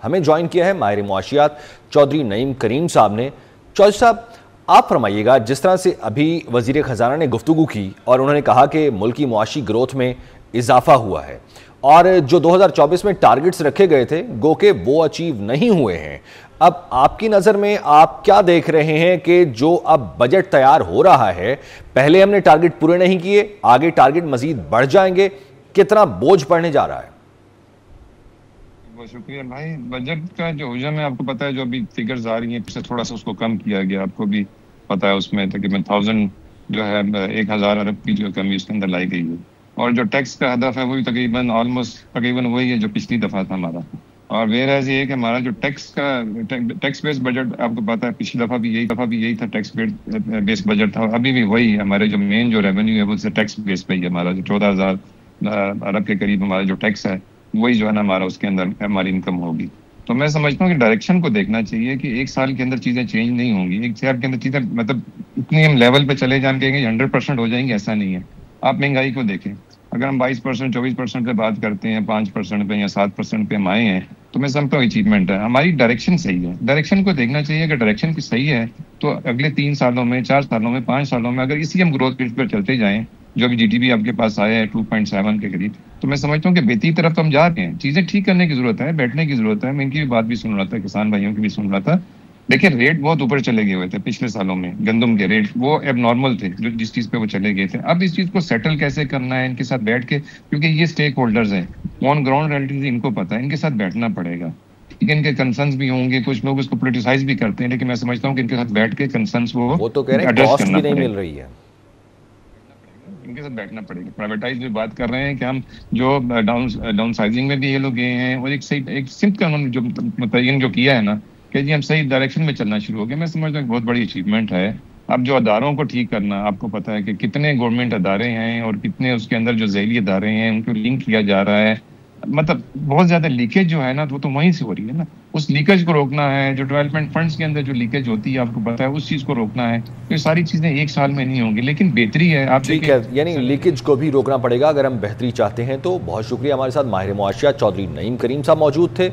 ہمیں جوائن کیا ہے ماہر معاشیات چودھری نعیم کریم صاحب نے۔ چودھری صاحب آپ فرمائیے گا، جس طرح سے ابھی وزیر خزانہ نے گفتگو کی اور انہوں نے کہا کہ ملکی معاشی گروتھ میں اضافہ ہوا ہے اور جو 2024 میں ٹارگٹس رکھے گئے تھے گو کہ وہ اچیو نہیں ہوئے ہیں، اب آپ کی نظر میں آپ کیا دیکھ رہے ہیں کہ جو اب بجٹ تیار ہو رہا ہے، پہلے ہم نے ٹارگٹ پورے نہیں کیے، آگے ٹارگٹ مزید بڑھ جائیں گے، کتنا بوجھ پڑنے جا رہا ہے؟ بہت شکریہ بھائی۔ بجٹ کا جو حجم ہے آپ کو پتا ہے، جو ابھی فگرز آ رہی ہیں پھر سے تھوڑا سا اس کو کم کیا گیا، آپ کو بھی پتا ہے اس میں تقریباً 1000 جو ہے 1000 ارب کی جو کمی اس کے اندر لائی گئی ہے، اور جو ٹیکس کا ہدف ہے وہ بھی تقریباً وہی ہے جو پچھلی دفعہ تھا ہمارا، اور ویئرایز یہ ہے کہ ہمارا جو ٹیکس بیس بجٹ آپ کو پتا ہے پچھلی دفعہ بھی یہی تھا، ٹیکس بیس بجٹ تھا، ابھی بھی وہی ہے، ہمارے جو مین جو ریونیو ہے وہ ٹیکس بیس پہ ہی ہے، ہمارا جو 14,000 ارب کے قریب ہمارا جو ٹیکس ہے وہی جو ہے نا ہمارا اس کے اندر ہماری انکم ہوگی۔ تو میں سمجھتا ہوں کہ ڈائریکشن کو دیکھنا چاہیے کہ ایک سال کے اندر چیزیں چینج نہیں ہوں گی، ایک سال کے اندر چیزیں مطلب اتنی ہم لیول پہ چلے جائیں گے 100% ہو جائیں گے، ایسا نہیں ہے۔ آپ مہنگائی کو دیکھیں، اگر ہم 22% 24% پہ بات کرتے ہیں، 5% پہ یا 7% پہ ہم آئے ہیں، تو میں سمجھتا ہوں اچیومنٹ ہے، ہماری ڈائریکشن صحیح ہے۔ ڈائریکشن کو دیکھنا چاہیے، اگر ڈائریکشن کی صحیح ہے تو اگلے 3 سالوں میں، 4 سالوں میں، 5 سالوں میں اگر اسی ہم گروتھ ریٹ پر چلتے جائیں، جو ابھی جی ڈی پی آپ کے پاس آیا ہے 2.7 کے قریب، تو میں سمجھتا ہوں کہ بہتری طرف تو ہم جا رہے ہیں۔ چیزیں ٹھیک کرنے کی ضرورت ہے، بیٹھنے کی ضرورت ہے، میں ان کی بھی بات بھی سن رہا تھا، کسان بھائیوں کی بھی سن رہا تھا۔ دیکھیں ریٹ بہت اوپر چلے گئے ہوئے تھے پچھلے سالوں میں، گندم کے ریٹ وہ اب نارمل تھے جس چیز پہ وہ چلے گئے تھے۔ اب اس چیز کو سیٹل کیسے کرنا ہے، ان کے ساتھ بیٹھ کے، کیونکہ یہ اسٹیک ہولڈرز ہیں آن گراؤنڈ ریئلٹیز ان کو پتہ ہے، ان کے ساتھ بیٹھنا پڑے گا۔ ٹھیک ہے، ان کے کنسرنز بھی ہوں گے، کچھ لوگ اس کو پولیٹیسائز بھی کرتے ہیں، لیکن میں سمجھتا ہوں کہ ان کے ساتھ بیٹھ کے کنسرنز وہ تو کہہ رہے ہیں ایڈریس کاسٹ کرنا بھی نہیں پڑے مل گا، رہی ہے، ان کے ساتھ بیٹھنا پڑے گا۔ پرائیویٹائز بھی بات کر رہے ہیں کہ ہم جو ڈاؤن سائزنگ میں بھی یہ لوگ گئے ہیں، اور ایک سمت کا انہوں نے جو متعین جو کیا ہے نا کہ جی ہم صحیح ڈائریکشن میں چلنا شروع ہو گئے، میں سمجھتا ہوں کہ بہت بڑی اچیومنٹ ہے۔ اب جو اداروں کو ٹھیک کرنا، آپ کو پتا ہے کہ کتنے گورنمنٹ ادارے ہیں اور کتنے اس کے اندر جو ذیلی ادارے ہیں ان کو لنک کیا جا رہا ہے، مطلب بہت زیادہ لیکیج جو ہے نا وہ تو وہیں سے ہو رہی ہے نا، اس لیکیج کو روکنا ہے۔ جو ڈیولپمنٹ فنڈز کے اندر جو لیکیج ہوتی ہے آپ کو پتا ہے اس چیز کو روکنا ہے، تو یہ ساری چیزیں ایک سال میں نہیں ہوں گی، لیکن بہتری ہے۔ آپ ٹھیک ہے، یعنی لیکیج کو بھی روکنا پڑے گا اگر ہم بہتری چاہتے ہیں تو۔ بہت شکریہ، ہمارے ساتھ ماہر معاشیات چودھری نعیم کریم صاحب موجود تھے۔